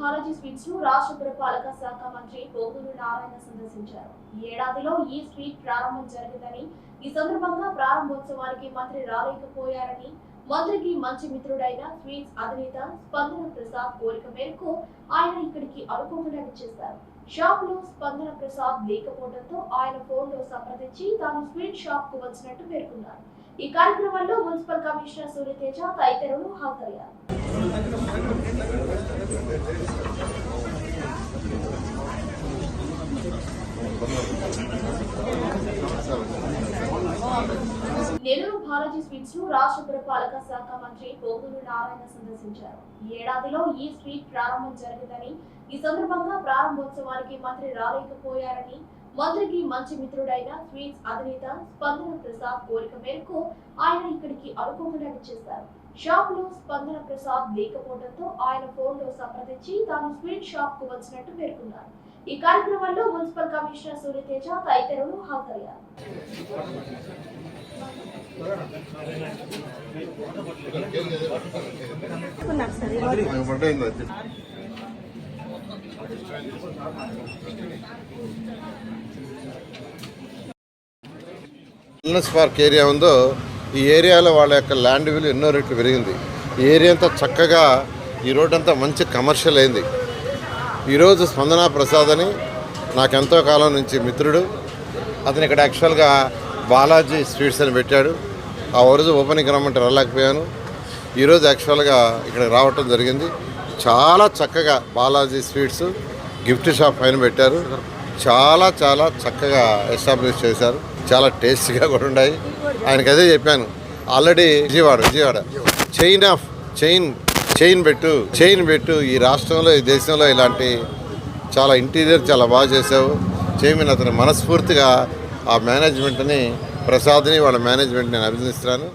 Balaji sweets ను రాష్ట్ర పురపాలక శాఖ మంత్రి పోగురు నారాయణ సందర్శించారు. ఈ ఏడాదిలో ఈ స్వీట్ ప్రారంభం జరిగిందని, ఈ సందర్భంగా ప్రారంభోత్సవానికి మంత్రి రాలేకపోయారని, మంత్రికి మంచి మిత్రుడైన స్వీట్స్ అధినేత స్పందన ప్రసాద్ కోరిక మేరకు ఆయన ఇక్కడికి అనుకోకుండా చేశారు. షాప్ లో స్పందన ప్రసాద్ లేకపోవడంతో ఆయన ఫోన్ లో సంప్రదించి తాను స్వీట్ షాప్ కు వచ్చినట్టు పేర్కొన్నారు. ఈ కార్యక్రమంలో మున్సిపల్ కమిషనర్ సూర్యతేజ తదితరులు హాజరయ్యారు. నెల్లూరు బాలాజీ స్వీట్స్ ను రాష్ట్ర పురపాలక శాఖ మంత్రి పోగురు నారాయణ సందర్శించారు. ఈ ఏడాదిలో ఈ స్వీట్ ప్రారంభం జరిగిందని, ఈ సందర్భంగా ప్రారంభోత్సవానికి మంత్రి రాలేకపోయారని, మంత్రికి మంచి మిత్రుడైన స్వీట్స్ అధినేత స్పందన ప్రసాద్ కోరిక మేరకు ఆయన ఇక్కడికి అనుకోకుండా చేశారు. షాప్ లో స్పందన ప్రసాద్ లేకపోవడంతో ఆయన ఫోన్ లో సంప్రదించి తాను స్వీట్ షాప్ కు వచ్చినట్టు పేర్కొన్నారు. ఈ కార్యక్రమంలో మున్సిపల్ కమిషనర్ సూర్యతేజ తదితరులు హాజరయ్యారు. వెల్నెస్ పార్క్ ఏరియా ఉందో ఈ ఏరియాలో వాళ్ళ యొక్క ల్యాండ్ విలువ ఎన్నో రెట్లు పెరిగింది. ఈ ఏరియా అంతా చక్కగా ఈ రోడ్ అంతా మంచి కమర్షియల్ అయింది. ఈరోజు స్పందన ప్రసాద్ అని నాకెంతో కాలం నుంచి మిత్రుడు. అతను ఇక్కడ యాక్చువల్గా బాలాజీ స్వీట్స్ అని పెట్టాడు. ఆ రోజు ఓపెనింగ్ రమ్మంటే రాలేకపోయాను. ఈరోజు యాక్చువల్గా ఇక్కడ రావటం జరిగింది. చాలా చక్కగా బాలాజీ స్వీట్స్ గిఫ్ట్ షాప్ పైన పెట్టారు. చాలా చాలా చక్కగా ఎస్టాబ్లిష్ చేశారు. చాలా టేస్టీగా కూడా ఉన్నాయి. ఆయనకు అదే చెప్పాను. ఆల్రెడీ విజయవాడ చైన్ పెట్టు ఈ రాష్ట్రంలో ఈ దేశంలో ఇలాంటి చాలా ఇంటీరియర్ చాలా బాగా చేసావు చేయమని అతను మనస్ఫూర్తిగా ఆ మేనేజ్మెంట్ని ప్రసాద్ని వాళ్ళ మేనేజ్మెంట్ని నేను అభినందిస్తున్నాను.